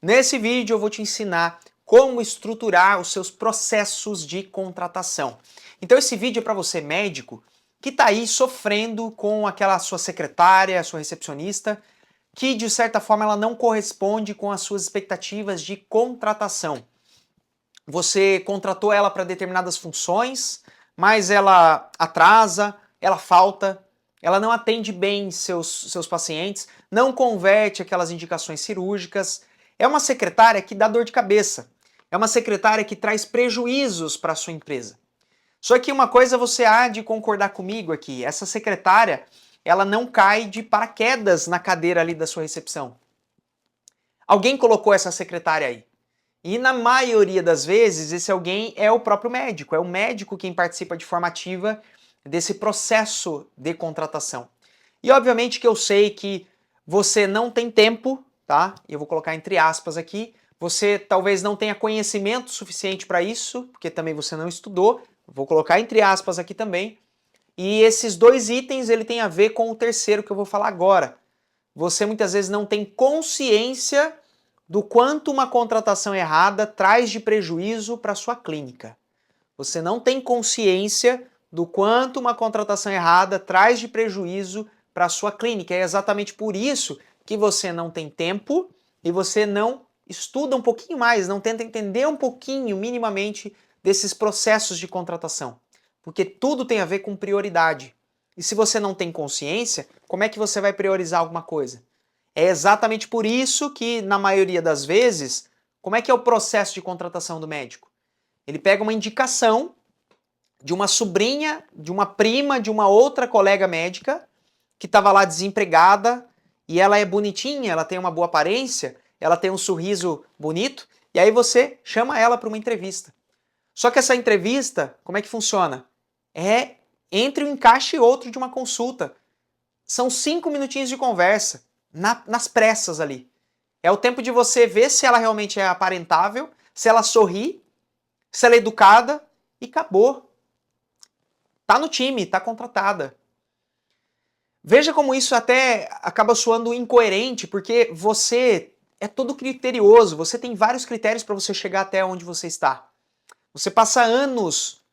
Nesse vídeo eu vou te ensinar como estruturar os seus processos de contratação. Então esse vídeo é para você médico que está aí sofrendo com aquela sua secretária, sua recepcionista, que de certa forma ela não corresponde com as suas expectativas de contratação. Você contratou ela para determinadas funções, mas ela atrasa, ela falta, ela não atende bem seus pacientes, não converte aquelas indicações cirúrgicas. É uma secretária que dá dor de cabeça. É uma secretária que traz prejuízos para a sua empresa. Só que uma coisa você há de concordar comigo aqui, essa secretária, ela não cai de paraquedas na cadeira ali da sua recepção. Alguém colocou essa secretária aí. E na maioria das vezes, esse alguém é o próprio médico. É o médico quem participa de forma ativa desse processo de contratação. E obviamente que eu sei que você não tem tempo, tá? Eu vou colocar entre aspas aqui. Você talvez não tenha conhecimento suficiente para isso, porque também você não estudou. Vou colocar entre aspas aqui também. E esses dois itens, ele tem a ver com o terceiro que eu vou falar agora. Você muitas vezes não tem consciência do quanto uma contratação errada traz de prejuízo para sua clínica. Você não tem consciência do quanto uma contratação errada traz de prejuízo para a sua clínica. É exatamente por isso que você não tem tempo e você não estuda um pouquinho mais, não tenta entender um pouquinho, minimamente, desses processos de contratação. Porque tudo tem a ver com prioridade. E se você não tem consciência, como é que você vai priorizar alguma coisa? É exatamente por isso que, na maioria das vezes, como é que é o processo de contratação do médico? Ele pega uma indicação de uma sobrinha, de uma prima, de uma outra colega médica que estava lá desempregada e ela é bonitinha, ela tem uma boa aparência, ela tem um sorriso bonito, e aí você chama ela para uma entrevista. Só que essa entrevista, como é que funciona? É entre um encaixe e outro de uma consulta. São 5 minutinhos de conversa, nas pressas ali. É o tempo de você ver se ela realmente é aparentável, se ela sorri, se ela é educada e acabou. Tá no time, tá contratada. Veja como isso até acaba soando incoerente, porque você é todo criterioso, você tem vários critérios para você chegar até onde você está. Você passa anos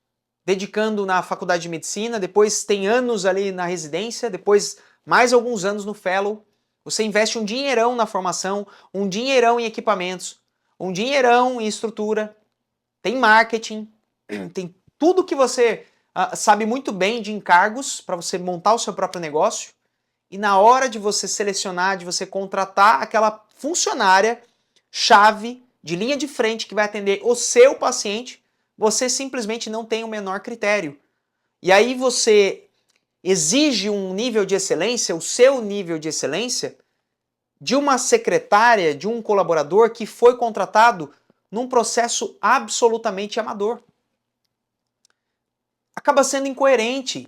dedicando na faculdade de medicina, depois tem anos ali na residência, depois mais alguns anos no fellow. Você investe um dinheirão na formação, um dinheirão em equipamentos, um dinheirão em estrutura, tem marketing, tem tudo que você sabe muito bem de encargos para você montar o seu próprio negócio. E na hora de você selecionar, de você contratar aquela funcionária chave de linha de frente que vai atender o seu paciente, você simplesmente não tem o menor critério. E aí você exige um nível de excelência, o seu nível de excelência, de uma secretária, de um colaborador que foi contratado num processo absolutamente amador. Acaba sendo incoerente.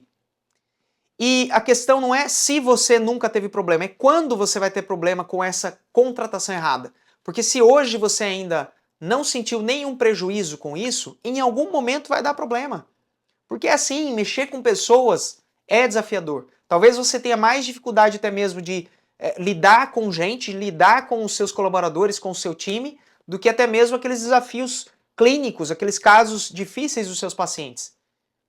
E a questão não é se você nunca teve problema, é quando você vai ter problema com essa contratação errada. Porque se hoje você ainda não sentiu nenhum prejuízo com isso, em algum momento vai dar problema. Porque é assim, mexer com pessoas é desafiador. Talvez você tenha mais dificuldade até mesmo de lidar com gente, lidar com os seus colaboradores, com o seu time, do que até mesmo aqueles desafios clínicos, aqueles casos difíceis dos seus pacientes.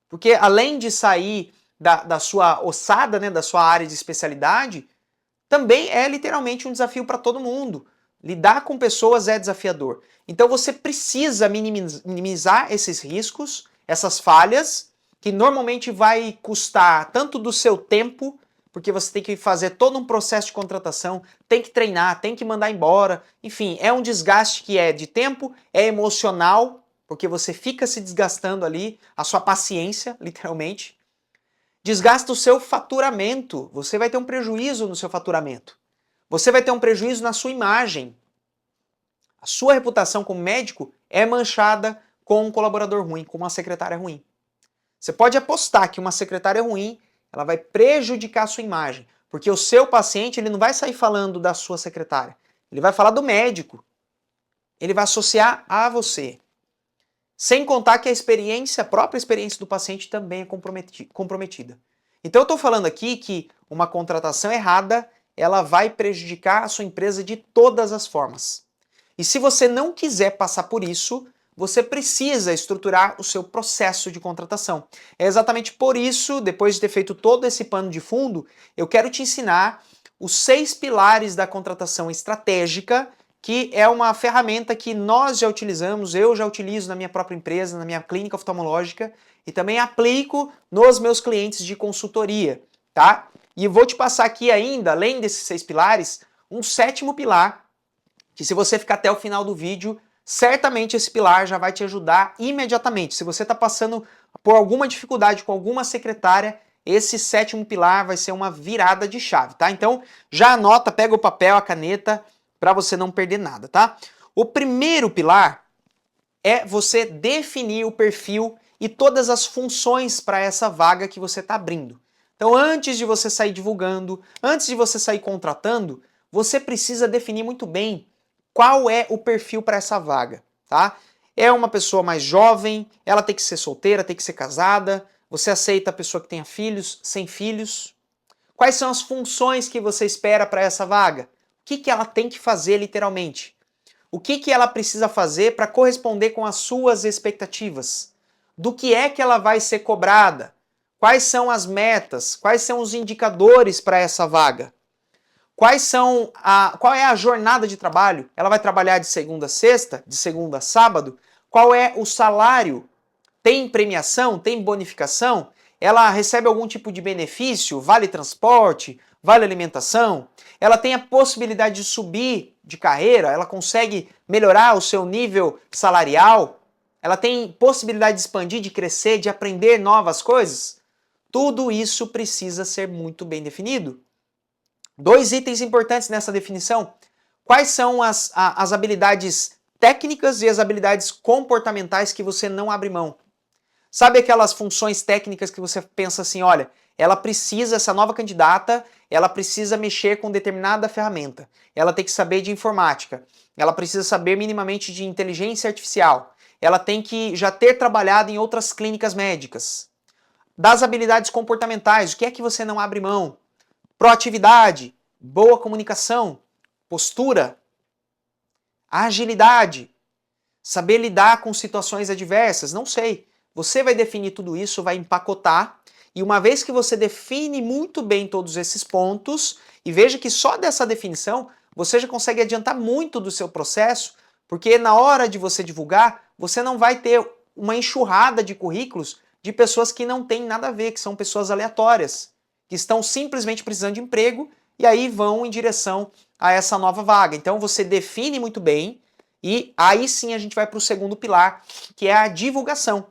Porque além de sair da sua ossada, né, da sua área de especialidade, também é literalmente um desafio para todo mundo. Lidar com pessoas é desafiador. Então você precisa minimizar esses riscos, essas falhas, que normalmente vai custar tanto do seu tempo, porque você tem que fazer todo um processo de contratação, tem que treinar, tem que mandar embora, enfim, é um desgaste que é de tempo, é emocional, porque você fica se desgastando ali, a sua paciência, literalmente. Desgasta o seu faturamento, você vai ter um prejuízo no seu faturamento. Você vai ter um prejuízo na sua imagem. A sua reputação como médico é manchada com um colaborador ruim, com uma secretária ruim. Você pode apostar que uma secretária ruim, ela vai prejudicar a sua imagem, porque o seu paciente ele não vai sair falando da sua secretária, ele vai falar do médico. Ele vai associar a você. Sem contar que a própria experiência do paciente também é comprometida. Então eu estou falando aqui que uma contratação errada, ela vai prejudicar a sua empresa de todas as formas. E se você não quiser passar por isso, você precisa estruturar o seu processo de contratação. É exatamente por isso, depois de ter feito todo esse pano de fundo, eu quero te ensinar os 6 pilares da contratação estratégica, que é uma ferramenta que nós já utilizamos, eu já utilizo na minha própria empresa, na minha clínica oftalmológica, e também aplico nos meus clientes de consultoria, tá? E eu vou te passar aqui ainda, além desses 6 pilares, um 7º pilar, que se você ficar até o final do vídeo, certamente esse pilar já vai te ajudar imediatamente. Se você está passando por alguma dificuldade com alguma secretária, esse 7º pilar vai ser uma virada de chave, tá? Então, já anota, pega o papel, a caneta, para você não perder nada, tá? O primeiro pilar é você definir o perfil e todas as funções para essa vaga que você está abrindo. Então, antes de você sair divulgando, antes de você sair contratando, você precisa definir muito bem qual é o perfil para essa vaga, tá? É uma pessoa mais jovem, ela tem que ser solteira, tem que ser casada, você aceita a pessoa que tenha filhos, sem filhos? Quais são as funções que você espera para essa vaga? O que ela tem que fazer literalmente? O que ela precisa fazer para corresponder com as suas expectativas? Do que é que ela vai ser cobrada? Quais são as metas? Quais são os indicadores para essa vaga? Qual é a jornada de trabalho? Ela vai trabalhar de segunda a sexta? De segunda a sábado? Qual é o salário? Tem premiação? Tem bonificação? Ela recebe algum tipo de benefício? Vale transporte? Vale alimentação? Ela tem a possibilidade de subir de carreira? Ela consegue melhorar o seu nível salarial? Ela tem possibilidade de expandir, de crescer, de aprender novas coisas? Tudo isso precisa ser muito bem definido. 2 itens importantes nessa definição. Quais são as habilidades técnicas e as habilidades comportamentais que você não abre mão? Sabe aquelas funções técnicas que você pensa assim, olha, essa nova candidata, ela precisa mexer com determinada ferramenta. Ela tem que saber de informática. Ela precisa saber minimamente de inteligência artificial. Ela tem que já ter trabalhado em outras clínicas médicas. Das habilidades comportamentais, o que é que você não abre mão? Proatividade, boa comunicação, postura, agilidade, saber lidar com situações adversas, não sei. Você vai definir tudo isso, vai empacotar, e uma vez que você define muito bem todos esses pontos, e veja que só dessa definição você já consegue adiantar muito do seu processo, porque na hora de você divulgar, você não vai ter uma enxurrada de currículos de pessoas que não têm nada a ver, que são pessoas aleatórias, que estão simplesmente precisando de emprego e aí vão em direção a essa nova vaga. Então você define muito bem e aí sim a gente vai para o segundo pilar, que é a divulgação.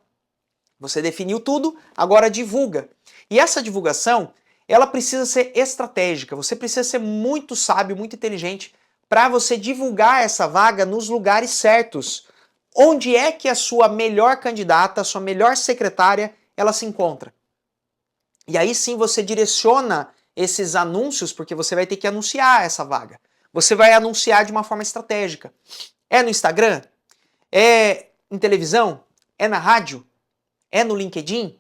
Você definiu tudo, agora divulga. E essa divulgação, ela precisa ser estratégica. Você precisa ser muito sábio, muito inteligente para você divulgar essa vaga nos lugares certos. Onde é que a sua melhor candidata, a sua melhor secretária, ela se encontra? E aí sim você direciona esses anúncios, porque você vai ter que anunciar essa vaga. Você vai anunciar de uma forma estratégica. É no Instagram? É em televisão? É na rádio? É no LinkedIn?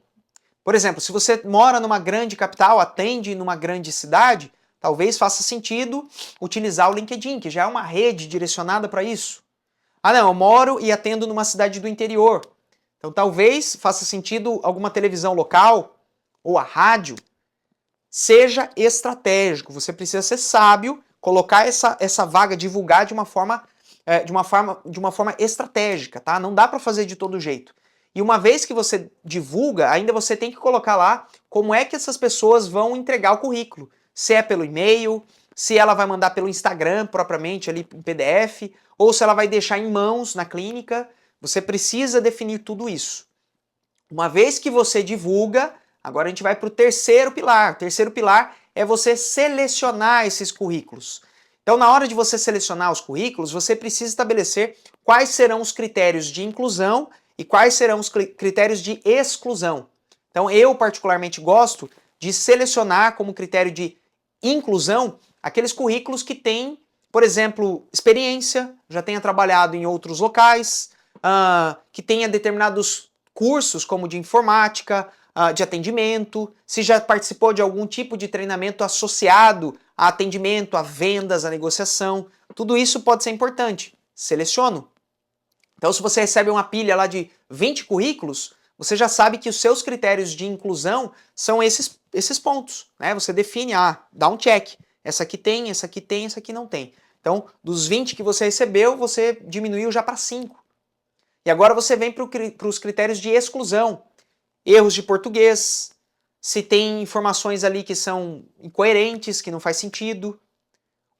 Por exemplo, se você mora numa grande capital, atende numa grande cidade, talvez faça sentido utilizar o LinkedIn, que já é uma rede direcionada para isso. Ah não, eu moro e atendo numa cidade do interior. Então talvez faça sentido alguma televisão local ou a rádio. Seja estratégico, você precisa ser sábio, colocar essa vaga, divulgar de uma forma estratégica, tá? Não dá para fazer de todo jeito. E uma vez que você divulga, ainda você tem que colocar lá como é que essas pessoas vão entregar o currículo. Se é pelo e-mail, se ela vai mandar pelo Instagram propriamente ali em PDF, ou se ela vai deixar em mãos na clínica. Você precisa definir tudo isso. Uma vez que você divulga, agora a gente vai para o terceiro pilar. O terceiro pilar é você selecionar esses currículos. Então, na hora de você selecionar os currículos, você precisa estabelecer quais serão os critérios de inclusão e quais serão os critérios de exclusão. Então, eu particularmente gosto de selecionar como critério de inclusão aqueles currículos que têm, por exemplo, experiência, já tenha trabalhado em outros locais, que tenha determinados cursos como de informática, de atendimento, se já participou de algum tipo de treinamento associado a atendimento, a vendas, a negociação. Tudo isso pode ser importante. seleciono. Então, se você recebe uma pilha lá de 20 currículos, você já sabe que os seus critérios de inclusão são esses pontos, né? Você define, dá um check. Essa aqui tem, essa aqui tem, essa aqui não tem. Então, dos 20 que você recebeu, você diminuiu já para 5. E agora você vem para os critérios de exclusão. Erros de português, se tem informações ali que são incoerentes, que não faz sentido.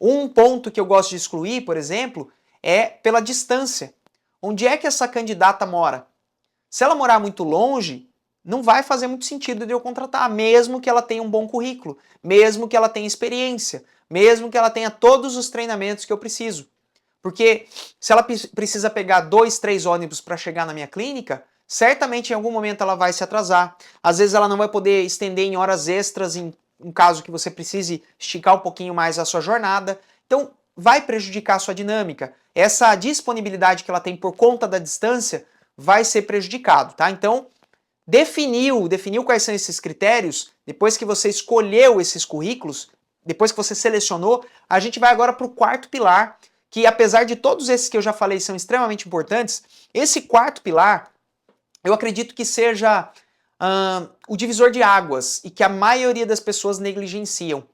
Um ponto que eu gosto de excluir, por exemplo, é pela distância. Onde é que essa candidata mora? Se ela morar muito longe, não vai fazer muito sentido de eu contratar, mesmo que ela tenha um bom currículo, mesmo que ela tenha experiência, mesmo que ela tenha todos os treinamentos que eu preciso. Porque se ela precisa pegar 2, 3 ônibus para chegar na minha clínica, certamente em algum momento ela vai se atrasar. Às vezes ela não vai poder estender em horas extras, em um caso que você precise esticar um pouquinho mais a sua jornada. Então, vai prejudicar a sua dinâmica. Essa disponibilidade que ela tem por conta da distância vai ser prejudicado, tá? Então, definiu quais são esses critérios, depois que você escolheu esses currículos, depois que você selecionou, a gente vai agora para o quarto pilar, que apesar de todos esses que eu já falei são extremamente importantes, esse quarto pilar, eu acredito que seja o divisor de águas e que a maioria das pessoas negligenciam,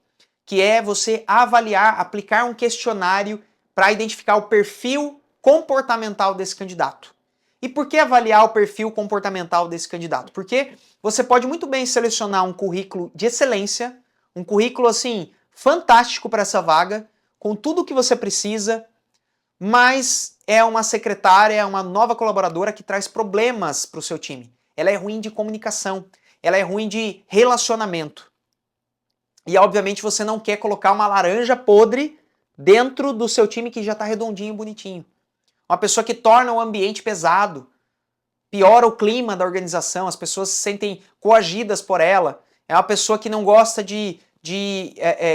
que é você avaliar, aplicar um questionário para identificar o perfil comportamental desse candidato. E por que avaliar o perfil comportamental desse candidato? Porque você pode muito bem selecionar um currículo de excelência, um currículo assim fantástico para essa vaga, com tudo o que você precisa, mas é uma secretária, é uma nova colaboradora que traz problemas para o seu time. Ela é ruim de comunicação, ela é ruim de relacionamento. E obviamente você não quer colocar uma laranja podre dentro do seu time que já está redondinho e bonitinho. Uma pessoa que torna o ambiente pesado, piora o clima da organização, as pessoas se sentem coagidas por ela. É uma pessoa que não gosta de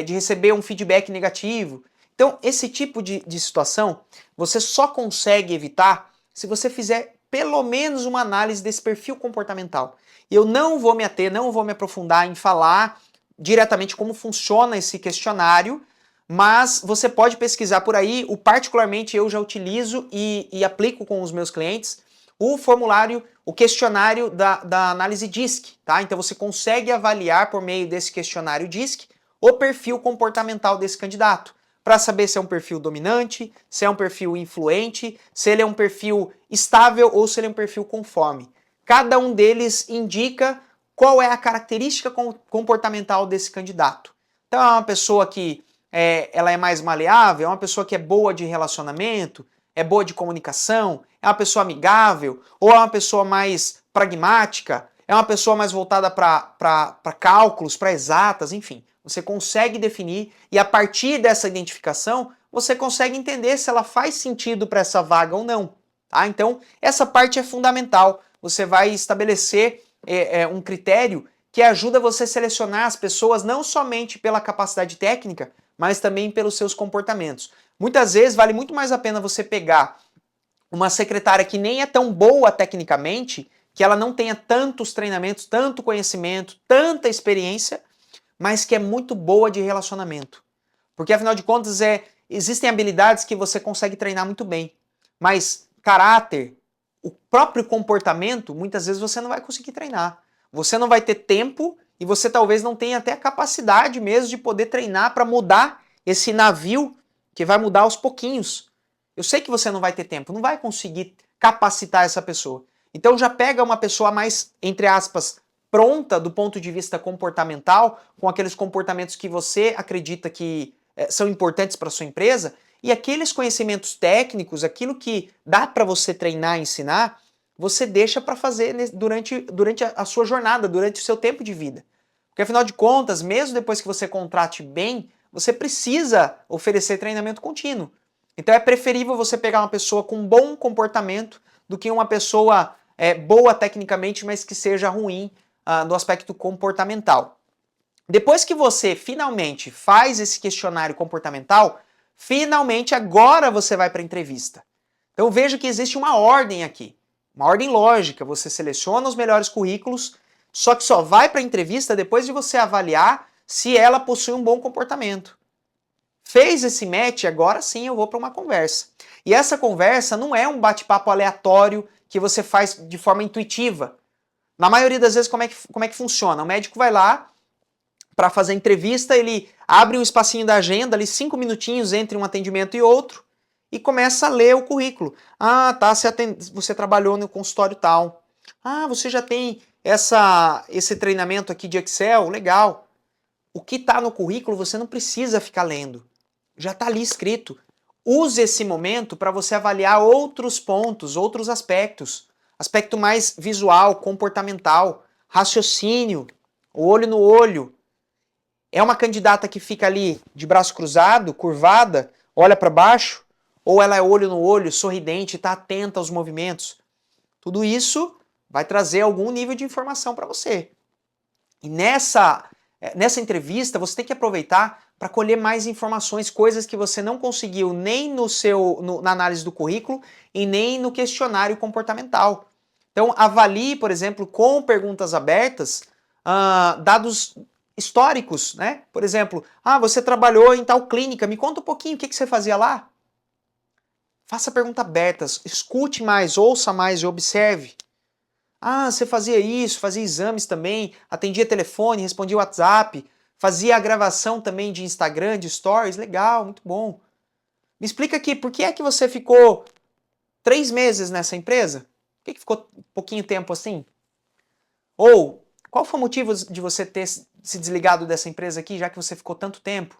receber um feedback negativo. Então, esse tipo de situação você só consegue evitar se você fizer pelo menos uma análise desse perfil comportamental. Eu não vou me ater, não vou me aprofundar em falar diretamente como funciona esse questionário, mas você pode pesquisar por aí. Particularmente eu já utilizo e aplico com os meus clientes o formulário, o questionário da análise DISC, tá? Então você consegue avaliar por meio desse questionário DISC o perfil comportamental desse candidato, para saber se é um perfil dominante, se é um perfil influente, se ele é um perfil estável ou se ele é um perfil conforme. Cada um deles indica qual é a característica comportamental desse candidato. Então é uma pessoa que ela é mais maleável, é uma pessoa que é boa de relacionamento, é boa de comunicação, é uma pessoa amigável, ou é uma pessoa mais pragmática, é uma pessoa mais voltada para cálculos, para exatas, enfim. Você consegue definir e a partir dessa identificação você consegue entender se ela faz sentido para essa vaga ou não. Tá? Então essa parte é fundamental. Você vai estabelecer um critério que ajuda você a selecionar as pessoas não somente pela capacidade técnica, mas também pelos seus comportamentos. Muitas vezes vale muito mais a pena você pegar uma secretária que nem é tão boa tecnicamente, que ela não tenha tantos treinamentos, tanto conhecimento, tanta experiência, mas que é muito boa de relacionamento. Porque afinal de contas existem habilidades que você consegue treinar muito bem, mas caráter, o próprio comportamento, muitas vezes você não vai conseguir treinar. Você não vai ter tempo e você talvez não tenha até a capacidade mesmo de poder treinar para mudar esse navio que vai mudar aos pouquinhos. Eu sei que você não vai ter tempo, não vai conseguir capacitar essa pessoa. Então já pega uma pessoa mais, entre aspas, pronta do ponto de vista comportamental, com aqueles comportamentos que você acredita que são importantes para a sua empresa, e aqueles conhecimentos técnicos, aquilo que dá para você treinar e ensinar, você deixa para fazer durante a sua jornada, durante o seu tempo de vida. Porque afinal de contas, mesmo depois que você contrate bem, você precisa oferecer treinamento contínuo. Então é preferível você pegar uma pessoa com bom comportamento do que uma pessoa boa tecnicamente, mas que seja ruim no aspecto comportamental. Depois que você finalmente faz esse questionário comportamental, finalmente agora você vai para a entrevista. Então veja que existe uma ordem aqui, uma ordem lógica. Você seleciona os melhores currículos, só que só vai para a entrevista depois de você avaliar se ela possui um bom comportamento. Fez esse match, agora sim eu vou para uma conversa. E essa conversa não é um bate-papo aleatório que você faz de forma intuitiva. Na maioria das vezes, como é que funciona? O médico vai lá para fazer a entrevista, ele abre um espacinho da agenda, ali 5 minutinhos entre um atendimento e outro, e começa a ler o currículo. Ah, tá, você trabalhou no consultório tal. Ah, você já tem esse treinamento aqui de Excel? Legal. O que está no currículo você não precisa ficar lendo. Já está ali escrito. Use esse momento para você avaliar outros pontos, outros aspectos. Aspecto mais visual, comportamental, raciocínio, olho no olho. É uma candidata que fica ali de braço cruzado, curvada, olha para baixo, ou ela é olho no olho, sorridente, está atenta aos movimentos. Tudo isso vai trazer algum nível de informação para você. E nessa entrevista você tem que aproveitar para colher mais informações, coisas que você não conseguiu nem na análise do currículo e nem no questionário comportamental. Então avalie, por exemplo, com perguntas abertas, dados históricos, né? Por exemplo, você trabalhou em tal clínica, me conta um pouquinho o que você fazia lá. Faça perguntas abertas, escute mais, ouça mais e observe. Você fazia isso, fazia exames também, atendia telefone, respondia WhatsApp, fazia a gravação também de Instagram, de Stories, legal, muito bom. Me explica aqui, por que é que você ficou 3 meses nessa empresa? Por que ficou pouquinho tempo assim? Ou, qual foi o motivo de você ter se desligado dessa empresa aqui, já que você ficou tanto tempo?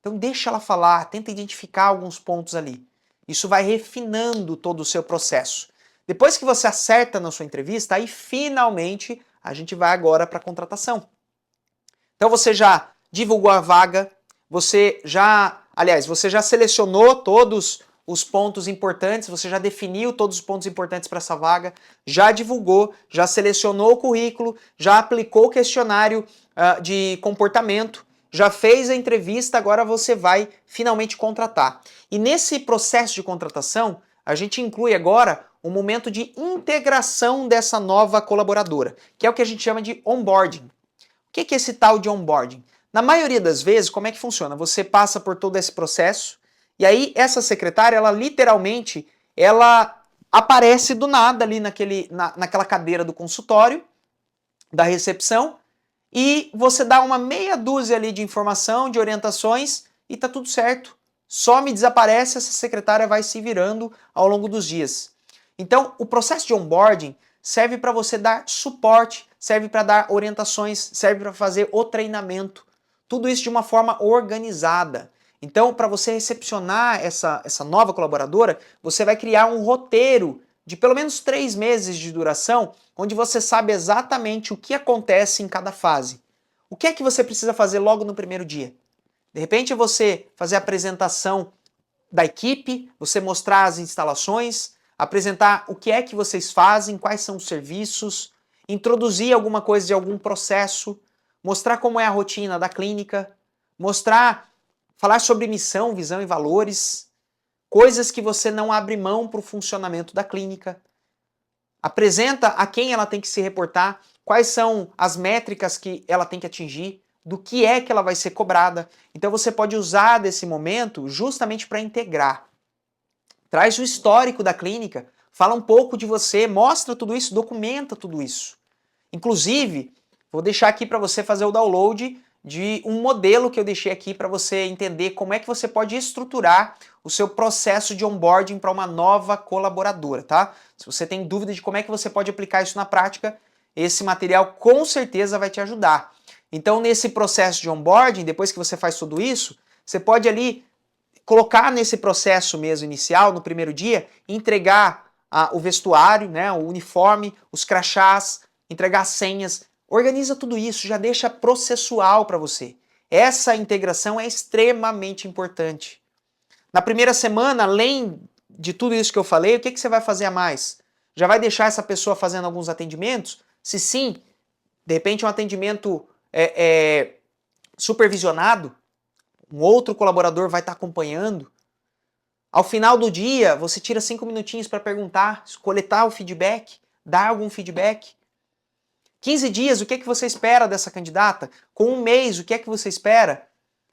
Então deixa ela falar, tenta identificar alguns pontos ali. Isso vai refinando todo o seu processo. Depois que você acerta na sua entrevista, aí finalmente a gente vai agora para a contratação. Então você já divulgou a vaga, você já selecionou todos os pontos importantes, você já definiu todos os pontos importantes para essa vaga, já divulgou, já selecionou o currículo, já aplicou o questionário de comportamento, já fez a entrevista, agora você vai finalmente contratar. E nesse processo de contratação, a gente inclui agora um momento de integração dessa nova colaboradora, que é o que a gente chama de onboarding. O que é esse tal de onboarding? Na maioria das vezes, como é que funciona? Você passa por todo esse processo e aí essa secretária, ela literalmente, ela aparece do nada ali naquela cadeira do consultório, da recepção, e você dá uma meia dúzia ali de informação, de orientações e tá tudo certo. Some, desaparece, essa secretária vai se virando ao longo dos dias. Então, o processo de onboarding serve para você dar suporte, serve para dar orientações, serve para fazer o treinamento. Tudo isso de uma forma organizada. Então, para você recepcionar essa nova colaboradora, você vai criar um roteiro de pelo menos 3 meses de duração, onde você sabe exatamente o que acontece em cada fase. O que é que você precisa fazer logo no primeiro dia? De repente, você fazer a apresentação da equipe, você mostrar as instalações, apresentar o que é que vocês fazem, quais são os serviços, introduzir alguma coisa de algum processo, mostrar como é a rotina da clínica, falar sobre missão, visão e valores, coisas que você não abre mão para o funcionamento da clínica. Apresenta a quem ela tem que se reportar, quais são as métricas que ela tem que atingir, do que é que ela vai ser cobrada. Então você pode usar desse momento justamente para integrar. Traz o histórico da clínica, fala um pouco de você, mostra tudo isso, documenta tudo isso. Inclusive, vou deixar aqui para você fazer o download de um modelo que eu deixei aqui para você entender como é que você pode estruturar o seu processo de onboarding para uma nova colaboradora, tá? Se você tem dúvida de como é que você pode aplicar isso na prática, esse material com certeza vai te ajudar. Então, nesse processo de onboarding, depois que você faz tudo isso, você pode ali colocar nesse processo mesmo inicial, no primeiro dia, entregar o vestuário, né, o uniforme, os crachás, entregar senhas. Organiza tudo isso, já deixa processual para você. Essa integração é extremamente importante. Na primeira semana, além de tudo isso que eu falei, o que você vai fazer a mais? Já vai deixar essa pessoa fazendo alguns atendimentos? Se sim, de repente um atendimento supervisionado, um outro colaborador vai estar acompanhando. Ao final do dia, você tira 5 minutinhos para perguntar, coletar o feedback, dar algum feedback. 15 dias, o que é que você espera dessa candidata? Com 1 mês, o que é que você espera?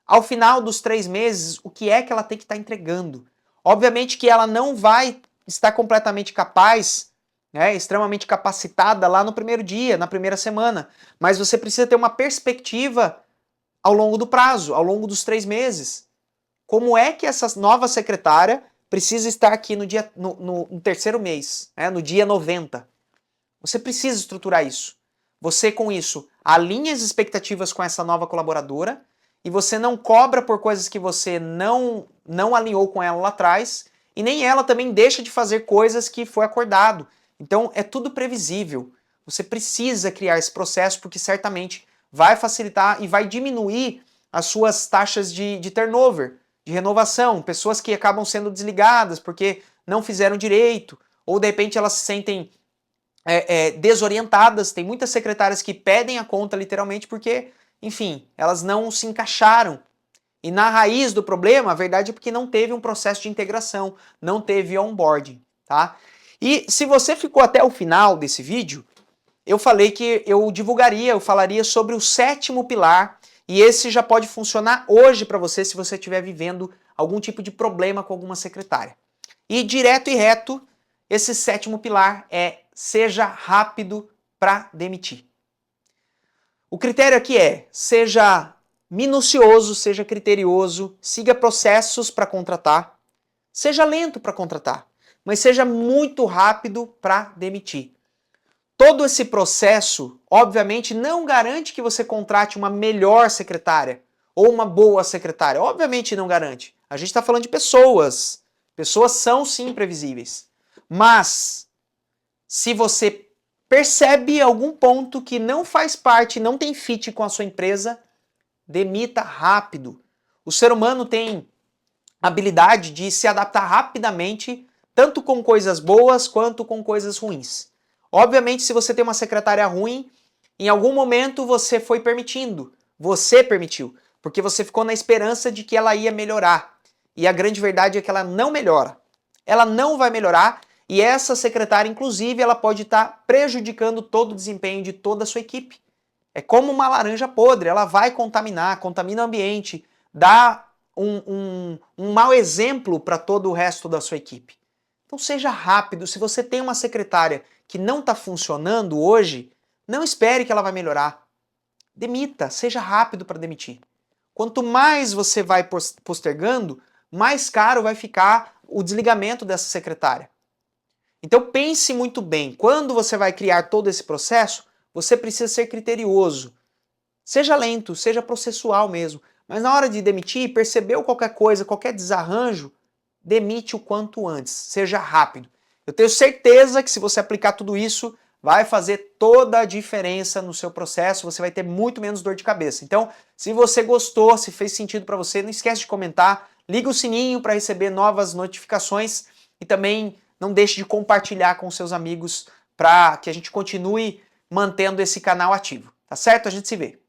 ao final dos 3 meses, o que é que ela tem que estar entregando. Obviamente que ela não vai estar completamente capaz, né, extremamente capacitada lá no primeiro dia, na primeira semana, mas você precisa ter uma perspectiva ao longo do prazo, ao longo dos 3 meses. Como é que essa nova secretária precisa estar aqui no terceiro mês, né, no dia 90? Você precisa estruturar isso. Você, com isso, alinha as expectativas com essa nova colaboradora e você não cobra por coisas que você não alinhou com ela lá atrás e nem ela também deixa de fazer coisas que foi acordado. Então, é tudo previsível. Você precisa criar esse processo porque certamente vai facilitar e vai diminuir as suas taxas de turnover, de renovação, pessoas que acabam sendo desligadas porque não fizeram direito, ou de repente elas se sentem desorientadas. Tem muitas secretárias que pedem a conta literalmente porque, enfim, elas não se encaixaram. E na raiz do problema, a verdade é porque não teve um processo de integração, não teve onboarding, tá? E se você ficou até o final desse vídeo, eu falei que eu falaria sobre o 7º pilar, e esse já pode funcionar hoje para você se você estiver vivendo algum tipo de problema com alguma secretária. E direto e reto, esse 7º pilar é: seja rápido para demitir. O critério aqui é: seja minucioso, seja criterioso, siga processos para contratar, seja lento para contratar, mas seja muito rápido para demitir. Todo esse processo, obviamente, não garante que você contrate uma melhor secretária ou uma boa secretária. Obviamente não garante. A gente está falando de pessoas. Pessoas são sim previsíveis. Mas, se você percebe algum ponto que não faz parte, não tem fit com a sua empresa, demita rápido. O ser humano tem habilidade de se adaptar rapidamente, tanto com coisas boas quanto com coisas ruins. Obviamente, se você tem uma secretária ruim, em algum momento você foi permitindo. Você permitiu, porque você ficou na esperança de que ela ia melhorar. E a grande verdade é que ela não melhora. Ela não vai melhorar e essa secretária, inclusive, ela pode estar prejudicando todo o desempenho de toda a sua equipe. É como uma laranja podre, ela vai contaminar, contamina o ambiente, dá um mau exemplo para todo o resto da sua equipe. Então seja rápido. Se você tem uma secretária que não está funcionando hoje, não espere que ela vai melhorar. Demita, seja rápido para demitir. Quanto mais você vai postergando, mais caro vai ficar o desligamento dessa secretária. Então pense muito bem, quando você vai criar todo esse processo, você precisa ser criterioso. Seja lento, seja processual mesmo. Mas na hora de demitir, percebeu qualquer coisa, qualquer desarranjo, demite o quanto antes. Seja rápido. Eu tenho certeza que se você aplicar tudo isso, vai fazer toda a diferença no seu processo, você vai ter muito menos dor de cabeça. Então, se você gostou, se fez sentido para você, não esquece de comentar, liga o sininho para receber novas notificações e também não deixe de compartilhar com seus amigos para que a gente continue mantendo esse canal ativo. Tá certo? A gente se vê.